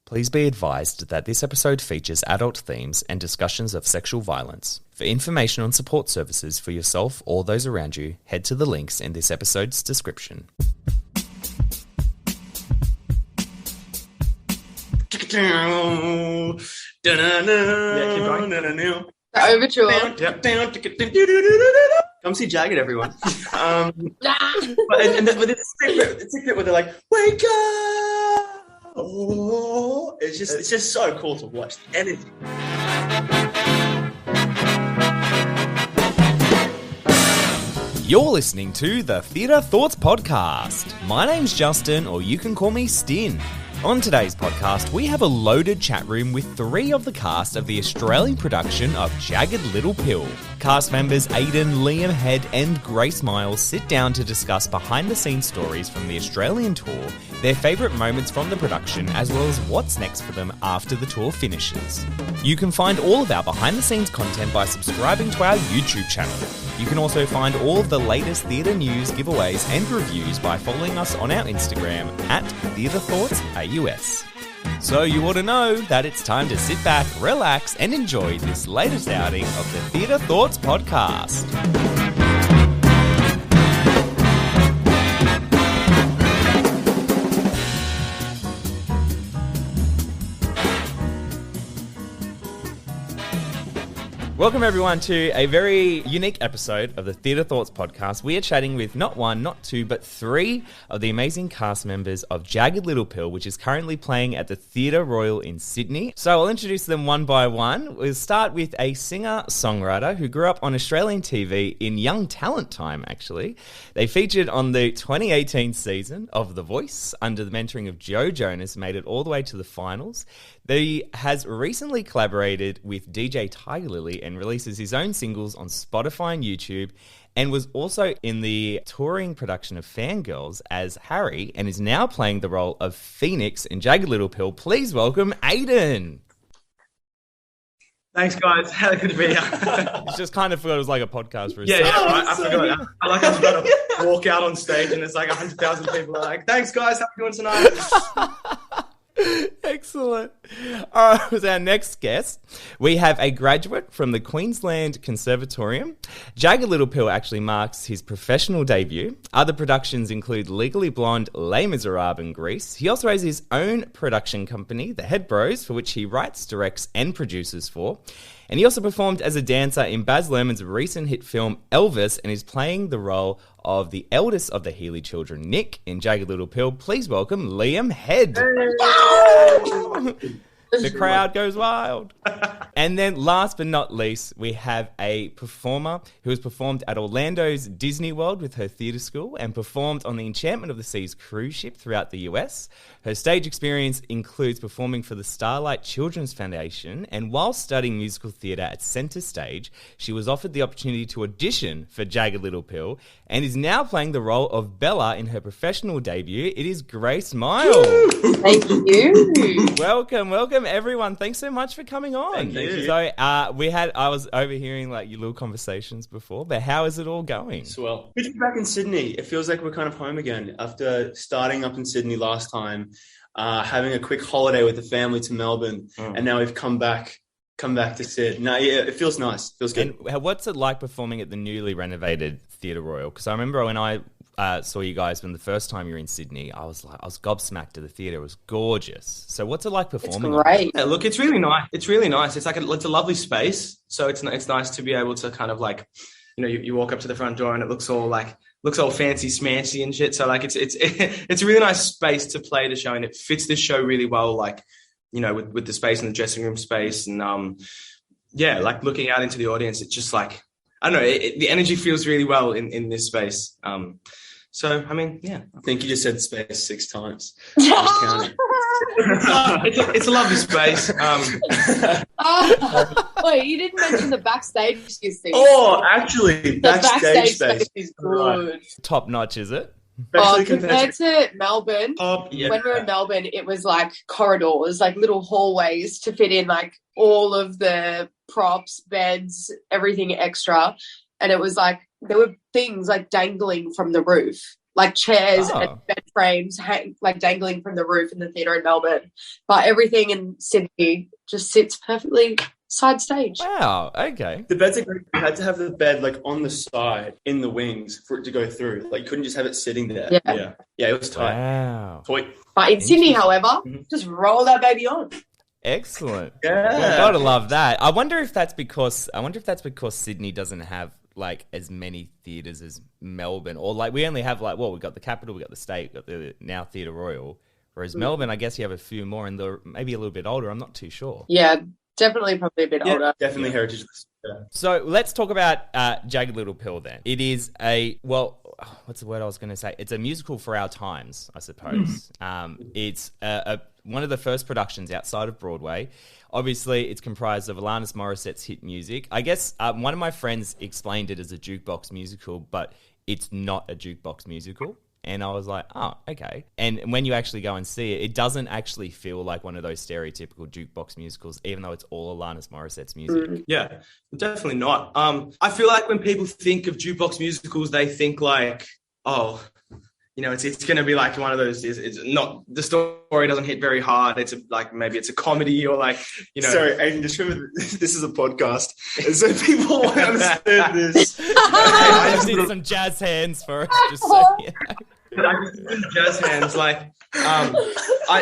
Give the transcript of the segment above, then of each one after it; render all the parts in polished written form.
Please be advised that this episode features adult themes and discussions of sexual violence. For information on support services for yourself or those around you, head to the links in this episode's description. Yeah, keep going. Overture. Come see Jagged, everyone. But it's a secret where they're like, wake up! Oh, it's just so cool to watch. The energy. You're listening to the Theatre Thoughts Podcast. My name's Justin, or you can call me Stin. On today's podcast, we have a loaded chat room with three of the cast of the Australian production of Jagged Little Pill. Cast members AYDAN, Head, Head and Grace Miell sit down to discuss behind-the-scenes stories from the Australian tour, their favourite moments from the production, as well as what's next for them after the tour finishes. You can find all of our behind-the-scenes content by subscribing to our YouTube channel. You can also find all of the latest theatre news, giveaways and reviews by following us on our Instagram at TheatreThoughtsAUS. So you ought to know that it's time to sit back, relax and enjoy this latest outing of the Theatre Thoughts Podcast. Welcome everyone to a very unique episode of the Theatre Thoughts Podcast. We are chatting with not one, not two, but three of the amazing cast members of Jagged Little Pill, which is currently playing at the Theatre Royal in Sydney. So I'll introduce them one by one. We'll start with a singer-songwriter who grew up on Australian TV in young talent time, actually. They featured on the 2018 season of The Voice under the mentoring of Joe Jonas, made it all the way to the finals. He has recently collaborated with DJ Tiger Lily and releases his own singles on Spotify and YouTube, and was also in the touring production of Fangirls as Harry, and is now playing the role of Phoenix in Jagged Little Pill. Please welcome AYDAN. Thanks, guys. How good to be here. It's just kind of forgot it was like a podcast for a Yeah, second. right. I forgot. I was about to walk out on stage and it's like 100,000 people are like, thanks, guys. How are you doing tonight? Excellent. All right, as our next guest, we have a graduate from the Queensland Conservatorium. Jagged Little Pill actually marks his professional debut. Other productions include Legally Blonde, Les Miserables and Grease. He also has his own production company, The Head Bros, for which he writes, directs and produces for. And he also performed as a dancer in Baz Luhrmann's recent hit film Elvis, and is playing the role of the eldest of the Healy children, Nick, in Jagged Little Pill. Please welcome Head. The crowd goes wild. And then last but not least, we have a performer who has performed at Orlando's Disney World with her theatre school and performed on the Enchantment of the Seas cruise ship throughout the US. Her stage experience includes performing for the Starlight Children's Foundation, and while studying musical theatre at Centre Stage, she was offered the opportunity to audition for Jagged Little Pill and is now playing the role of Bella in her professional debut. It is Grace Miell. Thank you. Welcome everyone. Thanks so much for coming on. Thank you. So I was overhearing like your little conversations before, but how is it all going? Swell. Good to be back in Sydney. It feels like we're kind of home again after starting up in Sydney last time, having a quick holiday with the family to Melbourne, and now we've come back to Syd. No, yeah, it feels nice. Feels good. And what's it like performing at the newly renovated Theatre Royal? Because I remember when I saw you guys when the first time you were in Sydney, I was gobsmacked at the theatre. It was gorgeous. So what's it like performing? It's great. Yeah, look, it's really nice. It's really nice. It's like it's a lovely space. So it's nice to be able to kind of like, you walk up to the front door and it looks all fancy smancy and shit. So like it's a really nice space to play the show, and it fits the show really well. Like, with the space and the dressing room space, and like looking out into the audience, it's just like, I don't know, the energy feels really well in this space. So, I mean, yeah. I think you just said space 6 times. It's a lovely space. Wait, you didn't mention the backstage thing. Oh, actually, the backstage space is good. Right. Top notch, is it? Compared to Melbourne, Yeah. when we were in Melbourne, it was like corridors, like little hallways to fit in like all of the props, beds, everything extra. And it was like, there were things like dangling from the roof. like chairs Oh. and bed frames like dangling from the roof in the theatre in Melbourne. But everything in Sydney just sits perfectly side stage. Wow. Okay. The beds are great. You had to have the bed like on the side in the wings for it to go through. Like you couldn't just have it sitting there. Yeah. Yeah, it was tight. Wow. Toy. But in Sydney, Interesting. however, just roll that baby on. Excellent. Yeah. Gotta love that. I wonder if that's because Sydney doesn't have like as many theatres as Melbourne, or like we only have like, well, we got the Capital, we got the State, we got the now Theatre Royal. Whereas Melbourne, I guess you have a few more, and they're maybe a little bit older. I'm not too sure. Yeah, definitely probably a bit older. Definitely heritage. Yeah. So let's talk about Jagged Little Pill then. It is what's the word I was going to say? It's a musical for our times, I suppose. It's one of the first productions outside of Broadway. Obviously, it's comprised of Alanis Morissette's hit music. I guess one of my friends explained it as a jukebox musical, but it's not a jukebox musical. And I was like, oh, okay. And when you actually go and see it, it doesn't actually feel like one of those stereotypical jukebox musicals, even though it's all Alanis Morissette's music. Yeah, definitely not. I feel like when people think of jukebox musicals, they think like, oh, you know, it's going to be like one of those. It's not, the story doesn't hit very hard. It's maybe it's a comedy or like, you know. Sorry, Aiden, just remember this is a podcast, and so people won't understand this. I just need some jazz hands for us. Just so, yeah. I just did jazz hands, like I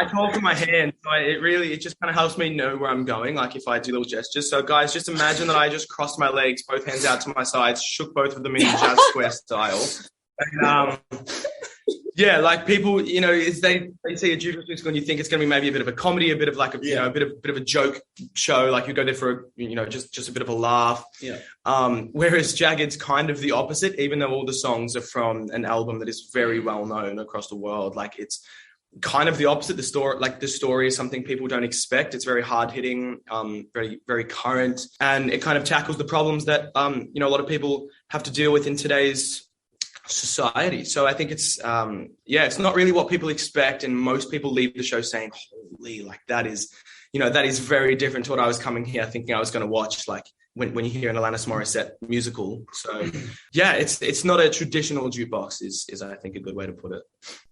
talk with my hands, so it just kind of helps me know where I'm going, like if I do little gestures. So guys, just imagine that I just crossed my legs, both hands out to my sides, shook both of them in jazz square style. And, yeah, like people, you know, is they see a jukebox musical and you think it's going to be maybe a bit of a comedy, a bit of like you know, a bit of a joke show, like you go there for just a bit of a laugh. Yeah. Whereas Jagged's kind of the opposite, even though all the songs are from an album that is very well known across the world. Like it's kind of the opposite. The story is something people don't expect. It's very hard hitting, very, very current, and it kind of tackles the problems that a lot of people have to deal with in today's society. So I think it's it's not really what people expect, and most people leave the show saying, holy, like that is very different to what I was coming here thinking I was going to watch, like when you hear an Alanis Morissette musical. So yeah, it's not a traditional jukebox is I think a good way to put it.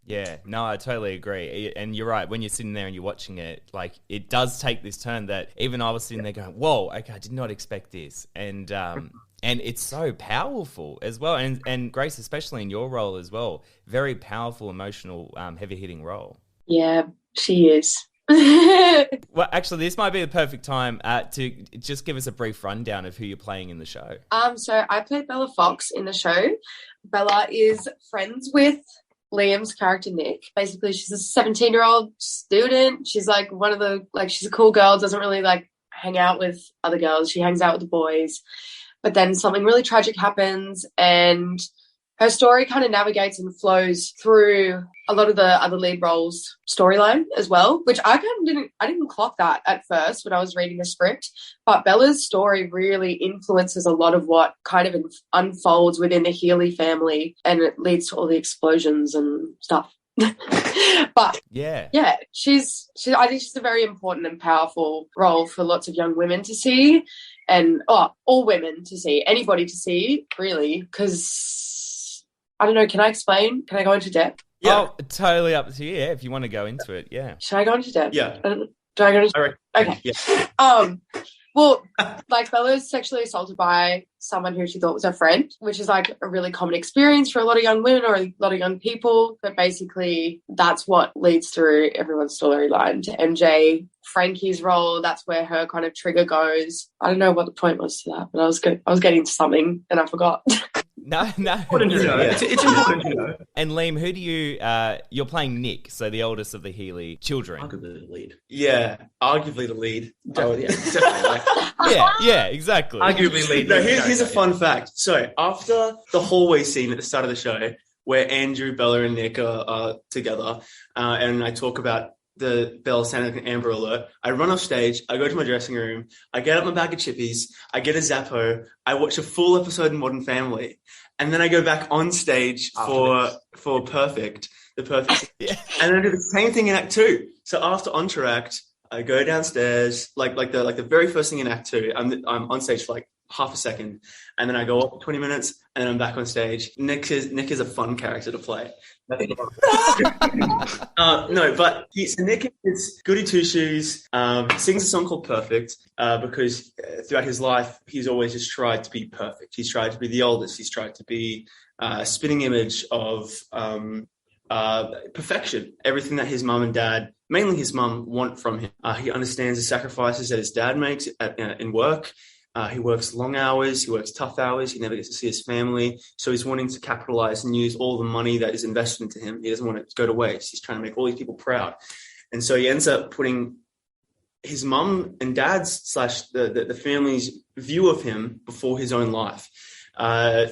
Yeah, no, I totally agree. And you're right, when you're sitting there and you're watching it, like it does take this turn that even I was sitting there going, whoa, okay, I did not expect this. And it's so powerful as well. And Grace, especially in your role as well, very powerful, emotional, heavy-hitting role. Yeah, she is. Well, actually, this might be the perfect time to just give us a brief rundown of who you're playing in the show. So I played Bella Fox in the show. Bella is friends with Liam's character, Nick. Basically, she's a 17-year-old student. She's like she's a cool girl, doesn't really like hang out with other girls. She hangs out with the boys. But then something really tragic happens, and her story kind of navigates and flows through a lot of the other lead roles' storyline as well, which I didn't clock that at first when I was reading the script. But Bella's story really influences a lot of what kind of unfolds within the Healy family, and it leads to all the explosions and stuff. But yeah, I think she's a very important and powerful role for lots of young women to see, and all women to see, anybody to see, really, because I don't know. Can I explain? Can I go into depth? Yeah, totally up to you. Yeah, if you want to go into it, yeah. Should I go into depth? Yeah. Do I go into? Okay. Yeah. Well, like Bella was sexually assaulted by someone who she thought was her friend, which is like a really common experience for a lot of young women or a lot of young people. But basically, that's what leads through everyone's storyline to MJ. Frankie's role, that's where her kind of trigger goes. I don't know what the point was to that, but I was getting to something and I forgot. No. Important to know. It's important to know. And Liam, who do you're playing Nick, so the oldest of the Healy children. Arguably the lead. Yeah, arguably the lead. Definitely. Yeah, exactly. Arguably lead. No, here's a fun fact. So after the hallway scene at the start of the show, where Andrew, Bella, and Nick are together, and I talk about the Bella, Santa, and Amber Alert, I run off stage, I go to my dressing room, I get out my bag of chippies, I get a Zappo, I watch a full episode of Modern Family, and then I go back on stage for the perfect, and then I do the same thing in Act 2. So after Entourage, I go downstairs, like the very first thing in Act 2, I'm on stage for like half a second, and then I go up for 20 minutes, and then I'm back on stage. Nick is a fun character to play. Nick is goody two shoes. Sings a song called Perfect because throughout his life he's always just tried to be perfect. He's tried to be the oldest. He's tried to be a spitting image of perfection. Everything that his mum and dad, mainly his mum, want from him. He understands the sacrifices that his dad makes in work. He works long hours, he works tough hours, he never gets to see his family. So he's wanting to capitalize and use all the money that is invested into him. He doesn't want it to go to waste. He's trying to make all these people proud. And so he ends up putting his mum and dad's / the family's view of him before his own life.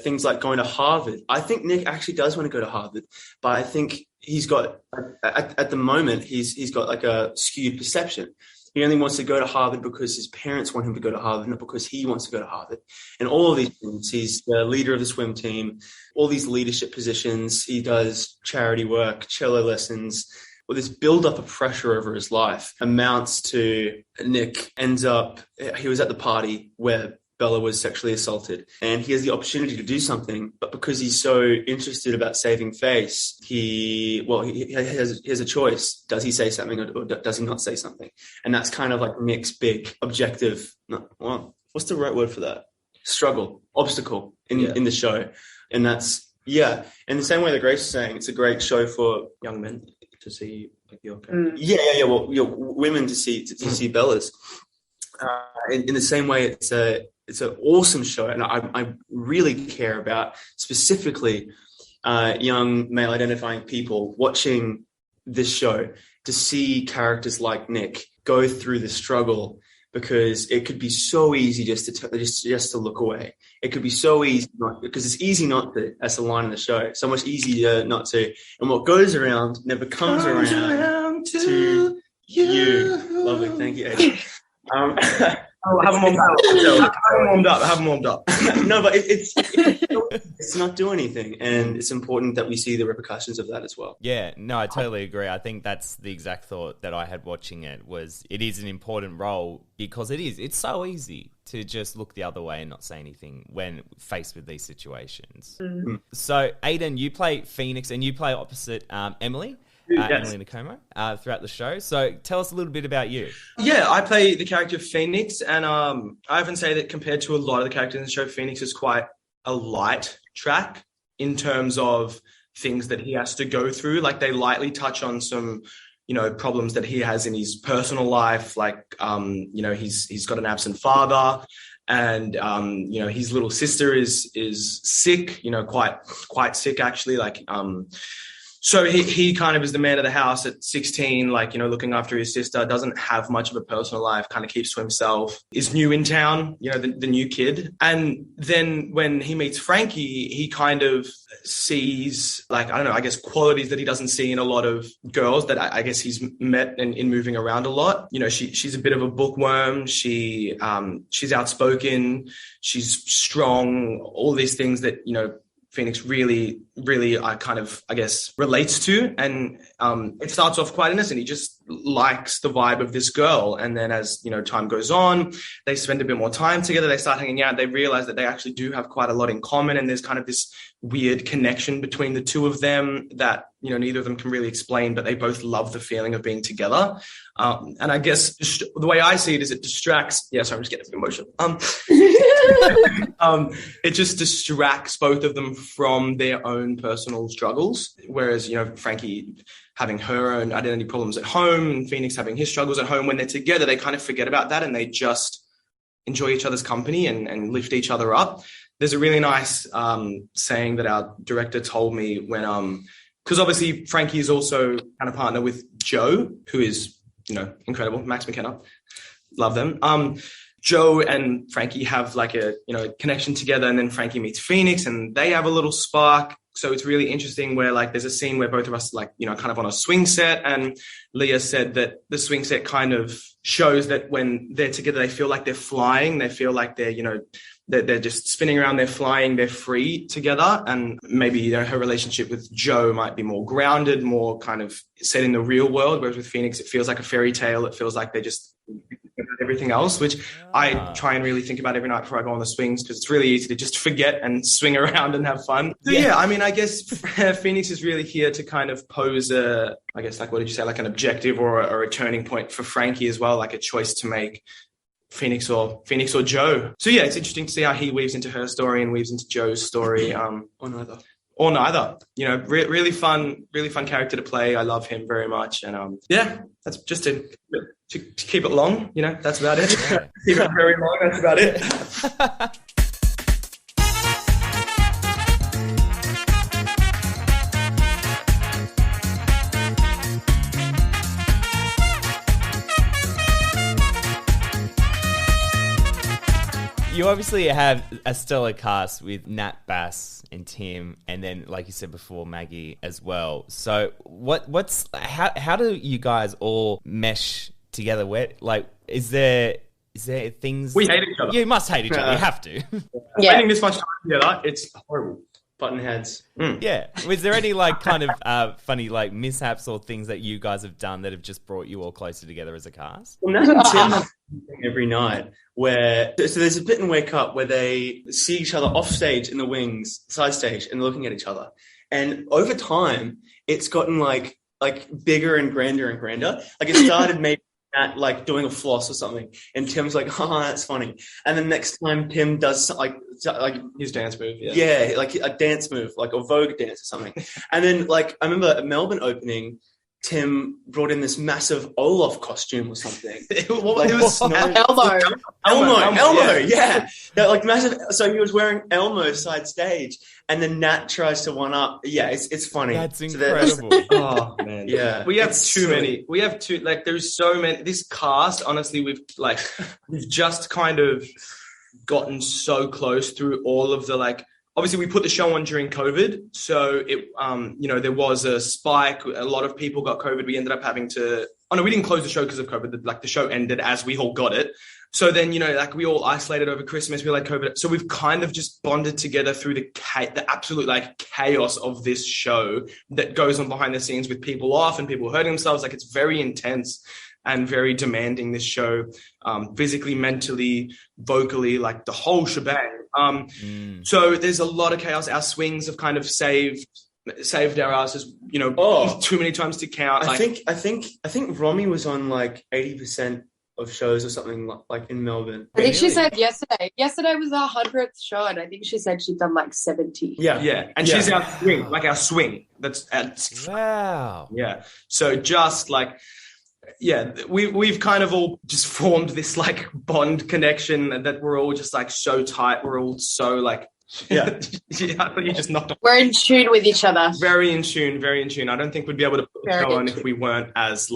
Things like going to Harvard. I think Nick actually does want to go to Harvard, but I think he's got, at the moment, he's got like a skewed perception. He only wants to go to Harvard because his parents want him to go to Harvard, not because he wants to go to Harvard. And all of these things, he's the leader of the swim team, all these leadership positions. He does charity work, cello lessons. Well, this build-up of pressure over his life amounts to Nick ends up, he was at the party where Bella was sexually assaulted, and he has the opportunity to do something, but because he's so interested about saving face, he has a choice. Does he say something or does he not say something? And that's kind of like Nick's big objective. What's the right word for that? Struggle, obstacle in the show. And that's, in the same way that Grace is saying, it's a great show for young men to see like your Well, women to see Bella's. In the same way, it's an awesome show, and I really care about specifically young male identifying people watching this show to see characters like Nick go through the struggle, because it could be so easy just to look away. It could be so easy because it's easy not to. That's the line in the show. So much easier not to. And what goes around never comes around to you. Lovely, thank you, Aiden. Have them warmed up. No, but it's not doing anything, and it's important that we see the repercussions of that as well. Yeah, no, I totally agree. I think that's the exact thought that I had watching it. It is an important role because it's so easy to just look the other way and not say anything when faced with these situations. Mm-hmm. So, AYDAN, you play Phoenix and you play opposite Emily. Yes. Emily Nakoma, throughout the show. So tell us a little bit about you. Yeah, I play the character of Phoenix, and I often say that compared to a lot of the characters in the show, Phoenix is quite a light track in terms of things that he has to go through. Like, they lightly touch on some, problems that he has in his personal life. Like, he's got an absent father, and his little sister is sick, quite sick actually. Like, so he kind of is the man of the house at 16, looking after his sister, doesn't have much of a personal life, kind of keeps to himself, is new in town, the new kid. And then when he meets Frankie, he kind of sees, qualities that he doesn't see in a lot of girls that I guess he's met in moving around a lot. She's a bit of a bookworm. She's outspoken. She's strong, all these things that, Phoenix really relates to. And it starts off quite innocent. He just likes the vibe of this girl. And then as, time goes on, they spend a bit more time together. They start hanging out. They realize that they actually do have quite a lot in common. And there's kind of this weird connection between the two of them that, neither of them can really explain, but they both love the feeling of being together. And I guess the way I see it is it distracts. Yeah, sorry, I'm just getting emotional. It just distracts both of them from their own personal struggles. Whereas, Frankie having her own identity problems at home and Phoenix having his struggles at home, when they're together, they kind of forget about that and they just enjoy each other's company and lift each other up. There's a really nice saying that our director told me when, because obviously Frankie is also kind of partner with Joe, who is, incredible. Max McKenna. Love them. Joe and Frankie have like a, connection together, and then Frankie meets Phoenix and they have a little spark. So it's really interesting where there's a scene where both of us kind of on a swing set, and Leah said that the swing set kind of shows that when they're together, they feel like they're flying. They feel like they're just spinning around, they're flying, they're free together. And maybe, her relationship with Joe might be more grounded, more kind of set in the real world. Whereas with Phoenix, it feels like a fairy tale. It feels like they're just everything else, which I try and really think about every night before I go on the swings, because it's really easy to just forget and swing around and have fun. So I mean, I guess Phoenix is really here to kind of pose I guess, like, what did you say, like an objective or a turning point for Frankie as well, like a choice to make. Phoenix or Joe. So yeah, it's interesting to see how he weaves into her story and weaves into Joe's story. Or neither. You know, really fun character to play. I love him very much. And that's just to keep it long. You know, that's about it. Keep it very long. That's about it. You obviously have a stellar cast with Nat, Bass, and Tim, and then, like you said before, Maggie as well. So, how do you guys all mesh together? Is there things we hate each other? You must hate each other. You have to. Spending this much time together, it's horrible. Button heads. Yeah. Was there any kind of funny mishaps or things that you guys have done that have just brought you all closer together as a cast? Well, Nat and Tim have every night where there's a bit in Wake Up where they see each other off stage in the wings, side stage, and looking at each other. And over time, it's gotten bigger and grander and grander. Like, it started maybe at doing a floss or something, and Tim's like, "Oh, that's funny." And then next time Tim does his dance move, like a dance move, like a Vogue dance or something. And then I remember at Melbourne opening, Tim brought in this massive Olaf costume or something. It was Elmo, yeah. Massive. So he was wearing Elmo side stage, and then Nat tries to one up. Yeah, it's funny. That's incredible. Oh man, yeah. We have too many. We have too there's so many. This cast, honestly, we've just kind of gotten so close through all of the Obviously, we put the show on during COVID, so it, there was a spike. A lot of people got COVID. We ended up having to. Oh no, we didn't close the show because of COVID. The show ended as we all got it. So then, we all isolated over Christmas. We had COVID. So we've kind of just bonded together through the absolute chaos of this show that goes on behind the scenes with people off and people hurting themselves. It's very intense and very demanding, this show, physically, mentally, vocally, the whole shebang. So there's a lot of chaos. Our swings have kind of saved our asses, too many times to count. I think Romy was on 80% of shows or something in Melbourne. I think she said yesterday. Yesterday was our 100th show, and I think she said she'd done 70. Yeah. And she's our swing. That's wow. Yeah. So just we've kind of all just formed this bond connection that we're all just so tight. We're all so I thought you just knocked off. We're in tune with each other. Very in tune. I don't think we'd be able to put the show on if we weren't as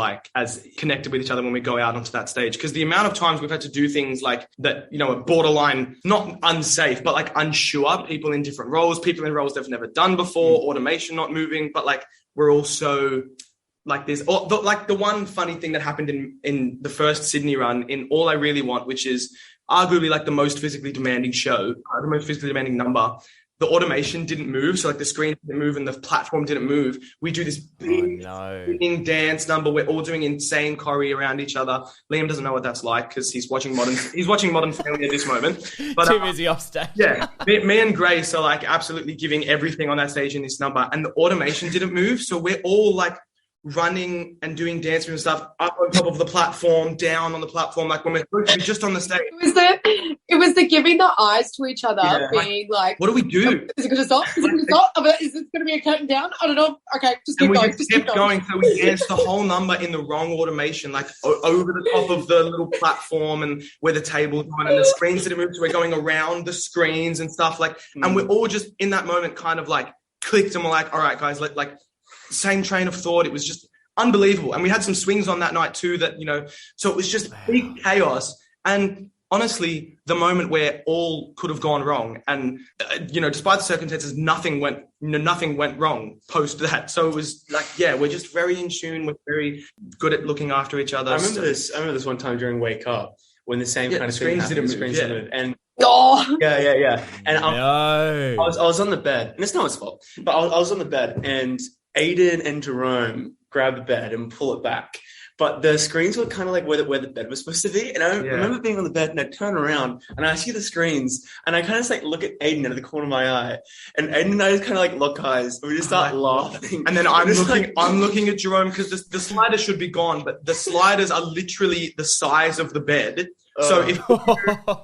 connected with each other when we go out onto that stage. Because the amount of times we've had to do things that, are borderline, not unsafe, but unsure. People in different roles, people in roles they've never done before, automation not moving, but we're also there's the one funny thing that happened in the first Sydney run in All I Really Want, which is arguably the most physically demanding show, the most physically demanding number. The automation didn't move, so the screen didn't move and the platform didn't move. We do this big dance number. We're all doing insane choreo around each other. Liam doesn't know what that's like because he's watching Modern Family at this moment. But too busy off stage. Yeah, me and Grace are absolutely giving everything on that stage in this number, and the automation didn't move, so we're all running and doing dance and stuff up on top of the platform, down on the platform, when we're supposed to be just on the stage. It was the giving the eyes to each other, being what do we do? Is it going to stop? Is it going to stop? Is it going to be a curtain down? I don't know. Okay, just keep going. Just kept going. So we danced the whole number in the wrong automation, over the top of the little platform and where the table's on, and the screens didn't move, so we're going around the screens and stuff and we're all just in that moment kind of clicked, and we're all right, guys, same train of thought. It was just unbelievable. And we had some swings on that night too so it was just big chaos. And honestly, the moment where all could have gone wrong and, despite the circumstances, nothing went wrong post that. So it was we're just very in tune. We're very good at looking after each other. I remember this one time during Wake Up when the same kind of thing happened. Screens didn't move. And yeah. And I was on the bed, and it's no one's fault, but I was on the bed, and Aiden and Jerome grab the bed and pull it back. but the screens were kind of like where the bed was supposed to be. And I remember being on the bed and I turn around and I see the screens and I kind of just like look at Aiden out of the corner of my eye, and Aiden and I just kind of like lock eyes and we just start laughing. And then I'm looking at Jerome because the sliders should be gone, but the sliders are literally the size of the bed. So if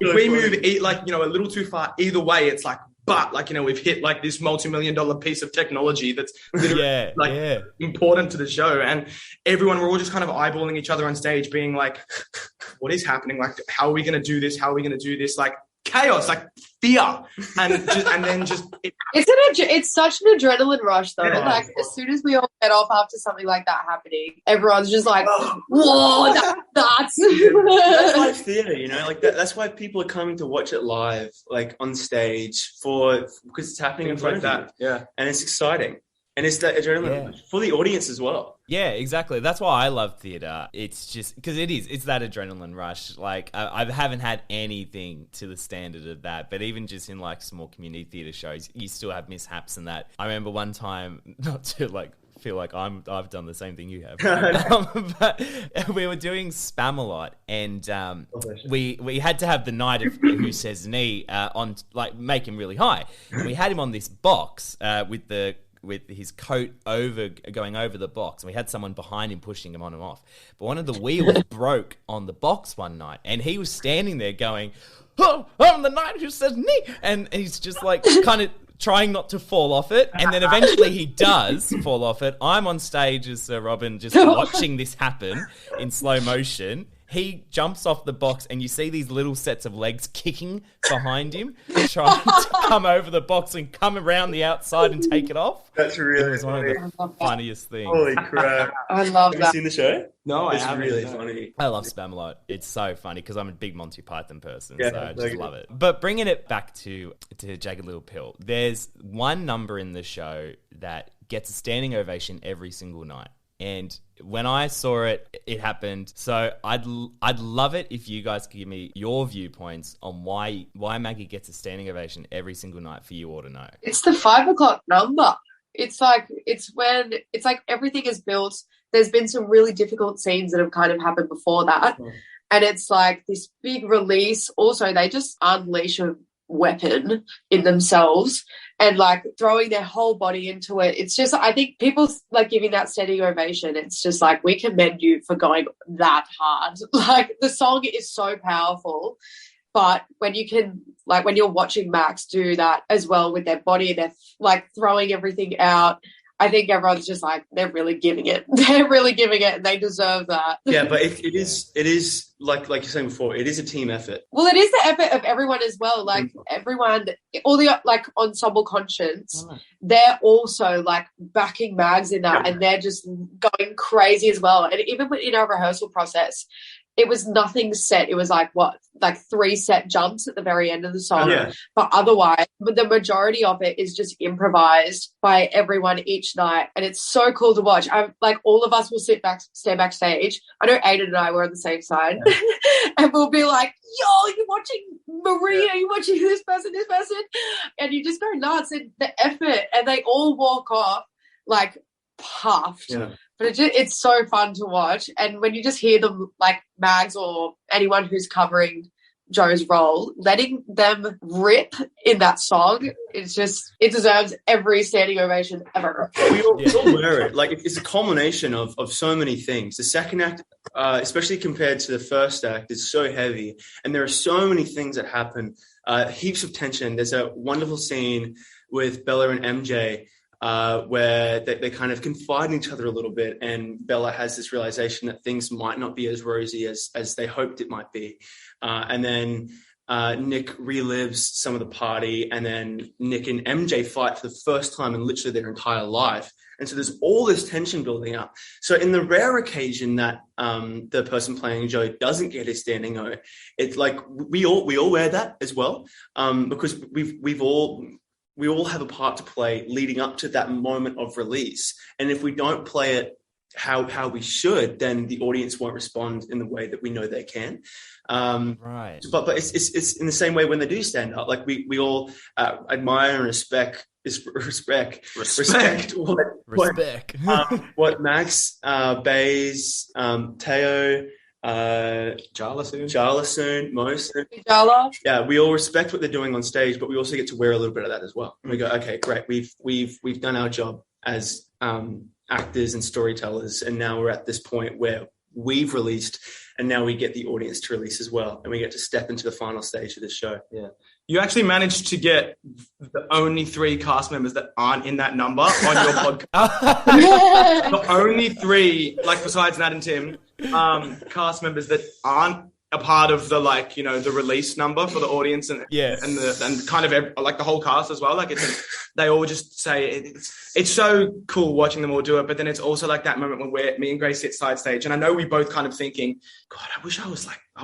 we move a little too far either way, it's like, but like, we've hit like this multi-million-dollar piece of technology that's literally important to the show. And we're all just kind of eyeballing each other on stage being like, what is happening? Like, how are we going to do this? How are we going to do this? Like chaos, like fear. It's such an adrenaline rush though. Yeah. Like as soon as we all get off after something like that happening, everyone's just like, whoa, that's live theatre, like that's why people are coming to watch it live, like on stage because it's happening in front of that. Yeah. And it's exciting. And it's that adrenaline for the audience as well. Yeah, exactly. That's why I love theatre. It's just because it's that adrenaline rush. Like I haven't had anything to the standard of that, but even just in like small community theatre shows, you still have mishaps and that. I remember one time, not to like feel like I've done the same thing you have, but we were doing Spam a lot, and we had to have the night of Who Says Knee on, like, make him really high. And we had him on this box with his coat going over the box, and we had someone behind him pushing him on and off. But one of the wheels broke on the box one night, and he was standing there going, "Oh, I'm the knight who says knee," and he's just like kind of trying not to fall off it, and then eventually he does fall off it. I'm on stage as Sir Robin, just watching this happen in slow motion. He jumps off the box, and you see these little sets of legs kicking behind him, trying to come over the box and come around the outside and take it off. That's really funny. One of the funniest things. Holy crap. I love that. Have you seen the show? No, it's really funny. I love Spam a lot. It's so funny because I'm a big Monty Python person, so I just love it. But bringing it back to Jagged Little Pill, there's one number in the show that gets a standing ovation every single night. And when I saw it, it happened. So I'd love it if you guys could give me your viewpoints on why Maggie gets a standing ovation every single night for you all to know. It's the 5 o'clock number. It's like everything is built. There's been some really difficult scenes that have kind of happened before that. And it's like this big release. Also, they just unleash a weapon in themselves and like throwing their whole body into it. It's just, I think people like giving that standing ovation. It's just like, we commend you for going that hard. Like the song is so powerful, but when you're watching Max do that as well with their body, they're like throwing everything out. I think everyone's just like, they're really giving it. They're really giving it, and they deserve that. Yeah, but it is like you're saying before, it is a team effort. Well, it is the effort of everyone as well. Like everyone, all the like ensemble conscience, they're also like backing Mags in that, and they're just going crazy as well. And even in our rehearsal process, it was nothing set. It was like 3 set jumps at the very end of the song. Yeah. But otherwise, the majority of it is just improvised by everyone each night. And it's so cool to watch. I'm like, all of us will stand backstage. I know Aiden and I were on the same side. Yeah. And we'll be like, yo, you're watching Maria, you're watching this person. And you just go nuts. And the effort, and they all walk off like puffed. Yeah. But it's so fun to watch. And when you just hear them, like Mags or anyone who's covering Joe's role, letting them rip in that song, it deserves every standing ovation ever. We all wear it. Like, it's a culmination of so many things. The second act, especially compared to the first act, is so heavy. And there are so many things that happen, heaps of tension. There's a wonderful scene with Bella and MJ, where they kind of confide in each other a little bit, and Bella has this realization that things might not be as rosy as they hoped it might be. And then Nick relives some of the party, and then Nick and MJ fight for the first time in literally their entire life. And so there's all this tension building up. So in the rare occasion that the person playing Joe doesn't get his standing O, it's like we all wear that as well, because we all have a part to play leading up to that moment of release. And if we don't play it how we should, then the audience won't respond in the way that we know they can. Right. But it's in the same way when they do stand up. Like we all admire and respect respect Respect. what Max, Bays, Teo, Jala soon. Mo soon. Jala. Yeah, we all respect what they're doing on stage, but we also get to wear a little bit of that as well. And we go, okay, great, we've done our job as actors and storytellers, and now we're at this point where we've released, and now we get the audience to release as well, and we get to step into the final stage of the show. Yeah. You actually managed to get the only 3 cast members that aren't in that number on your podcast. The only 3, like besides Nat and Tim, cast members that aren't a part of the, like, you know, the release number for the audience and kind of like the whole cast as well. Like they all just say it's so cool watching them all do it, but then it's also like that moment when me and Grace sit side stage, and I know we both kind of thinking, God, I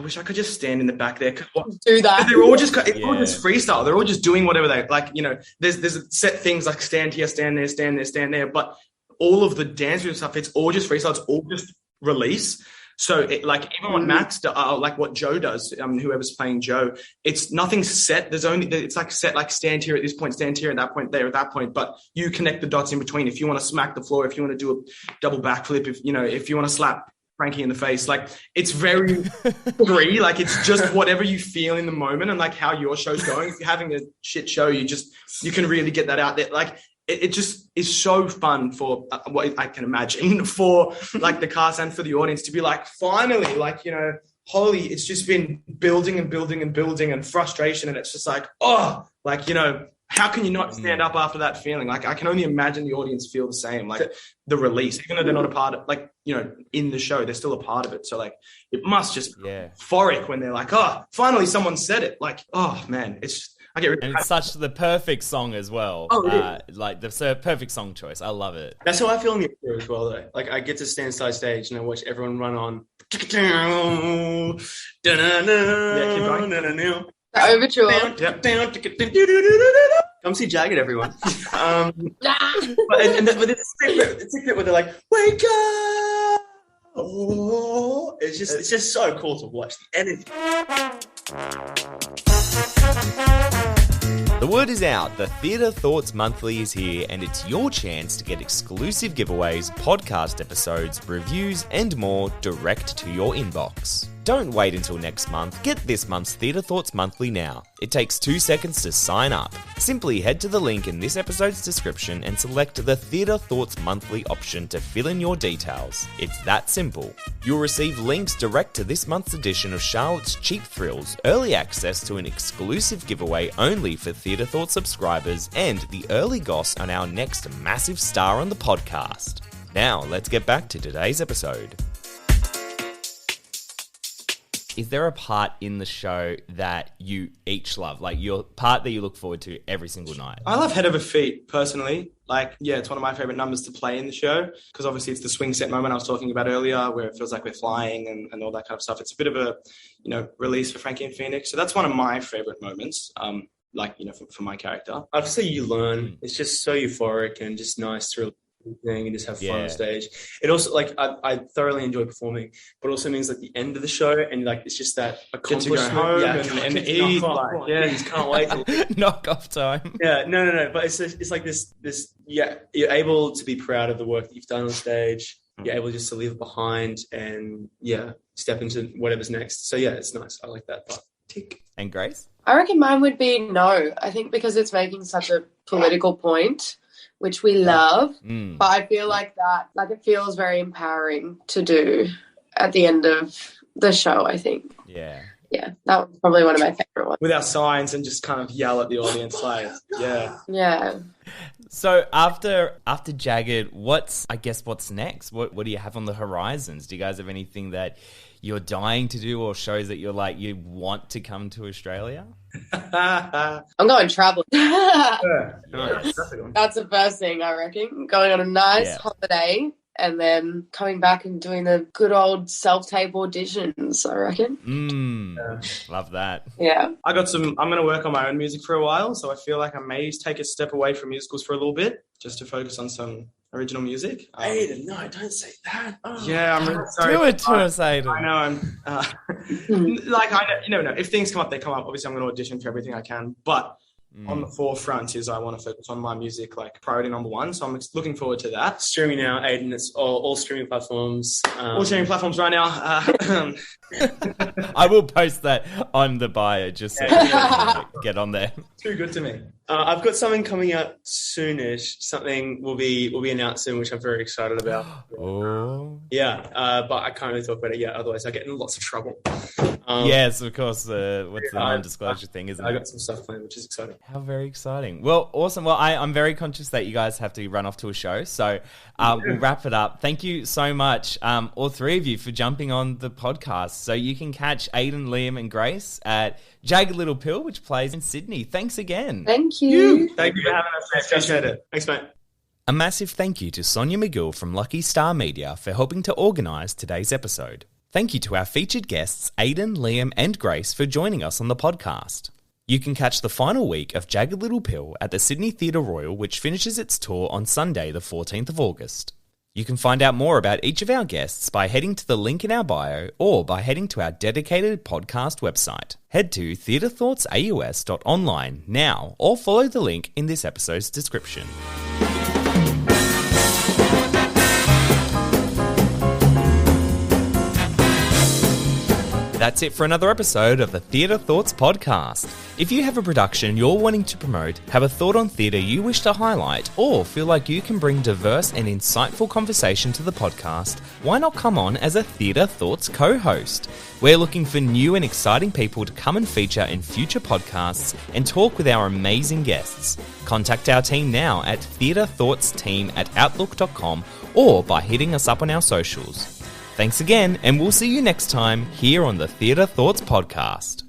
wish I could just stand in the back there. Do that. They're all just all just freestyle. They're all just doing whatever they like. You know, there's set things like stand here, stand there, stand there, stand there, but all of the dance and stuff, it's all just freestyle. It's all just release. So even what Max like what Joe does, whoever's playing Joe, it's nothing set. It's like set, like stand here at this point, stand here at that point, there at that point, but you connect the dots in between. If you want to smack the floor, if you want to do a double backflip, if you want to slap Frankie in the face, like it's very free. Like it's just whatever you feel in the moment, and like how your show's going. If you're having a shit show, you can really get that out there. Like it just is so fun for what I can imagine for like the cast and for the audience to be like, finally, like, you know, holy, it's just been building and building and building and frustration. And it's just like, oh, like, you know, how can you not stand up after that feeling? Like, I can only imagine the audience feel the same, like the release, even though they're not a part of, like, you know, in the show, they're still a part of it. So like, it must just be euphoric when they're like, oh, finally someone said it. Like, oh man, it's just, I get really and it's such the perfect song as well. Like the perfect song choice. I love it. That's how I feel in the show as well, though. Like I get to stand side stage and I watch everyone run on. Yeah, keep going. The overture. Come see Jagged, everyone. But it's a bit where they're like, wake up! Oh, it's just so cool to watch the energy. The word is out. The Theatre Thoughts Monthly is here, and it's your chance to get exclusive giveaways, podcast episodes, reviews, and more direct to your inbox. Don't wait until next month. Get this month's Theatre Thoughts Monthly now. It takes 2 seconds to sign up. Simply head to the link in this episode's description and select the Theatre Thoughts Monthly option to fill in your details. It's that simple. You'll receive links direct to this month's edition of Charlotte's Cheap Thrills, early access to an exclusive giveaway only for Theatre Thoughts subscribers, and the early goss on our next massive star on the podcast. Now, let's get back to today's episode. Is there a part in the show that you each love? Like your part that you look forward to every single night? I love Head Over Feet, personally. Like, yeah, it's one of my favorite numbers to play in the show because obviously it's the swing set moment I was talking about earlier where it feels like we're flying and all that kind of stuff. It's a bit of a, you know, release for Frankie and Phoenix. So that's one of my favorite moments, like, you know, for my character. I'd say you learn. It's just so euphoric and just nice to thing and just have fun on stage. It also, like, I thoroughly enjoy performing, but also means like the end of the show and like it's just that accomplishment. Get to go home and eat. You just can't wait. Knock off time. Yeah, no. But it's like this. Yeah, you're able to be proud of the work that you've done on stage. You're able just to leave it behind and step into whatever's next. So yeah, it's nice. I like that part. Tick. And Grace? I reckon mine would be no. I think because it's making such a political point, which we love, but I feel like that, like it feels very empowering to do at the end of the show, I think. Yeah. Yeah, that was probably one of my favorite ones. With our signs and just kind of yell at the audience, like, yeah. Yeah. So after Jagged, what's next? What do you have on the horizons? Do you guys have anything that you're dying to do or shows that you're like, you want to come to Australia? I'm going traveling. Yeah. That's the first thing, I reckon. Going on a nice holiday and then coming back and doing the good old self-tape auditions, I reckon. Love that. Yeah. I'm going to work on my own music for a while, so I feel like I may take a step away from musicals for a little bit just to focus on some original music. Aiden, no, don't say that. Oh. Yeah, I'm really sorry. Do it to us, Aiden. I know. Like, you never know. If things come up, they come up. Obviously, I'm going to audition for everything I can. But on the forefront is I want to focus on my music, like priority number one. So I'm looking forward to that. Streaming now, AYDAN. It's all streaming platforms. All streaming platforms right now. I will post that on the bio just so you can get on there. Too good to me. I've got something coming out soonish. Something will be announced soon, which I'm very excited about. Oh. Yeah, but I can't really talk about it yet. Otherwise, I get in lots of trouble. Yes, of course. What's the non-disclosure thing, isn't it? I got some stuff planned, which is exciting. How very exciting. Well, awesome. Well, I'm very conscious that you guys have to run off to a show. So we'll wrap it up. Thank you so much, all three of you, for jumping on the podcast. So you can catch AYDAN, Liam and Grace at Jagged Little Pill, which plays in Sydney. Thanks again. Thank you. Thank you for having us. Appreciate it. Thanks, mate. A massive thank you to Sonia McGill from Lucky Star Media for helping to organise today's episode. Thank you to our featured guests, AYDAN, Liam and Grace, for joining us on the podcast. You can catch the final week of Jagged Little Pill at the Sydney Theatre Royal, which finishes its tour on Sunday the 14th of August. You can find out more about each of our guests by heading to the link in our bio or by heading to our dedicated podcast website. Head to theatrethoughtsaus.online now or follow the link in this episode's description. That's it for another episode of the Theatre Thoughts podcast. If you have a production you're wanting to promote, have a thought on theatre you wish to highlight, or feel like you can bring diverse and insightful conversation to the podcast, why not come on as a Theatre Thoughts co-host? We're looking for new and exciting people to come and feature in future podcasts and talk with our amazing guests. Contact our team now at theatrethoughtsteam@outlook.com or by hitting us up on our socials. Thanks again, and we'll see you next time here on the Theatre Thoughts podcast.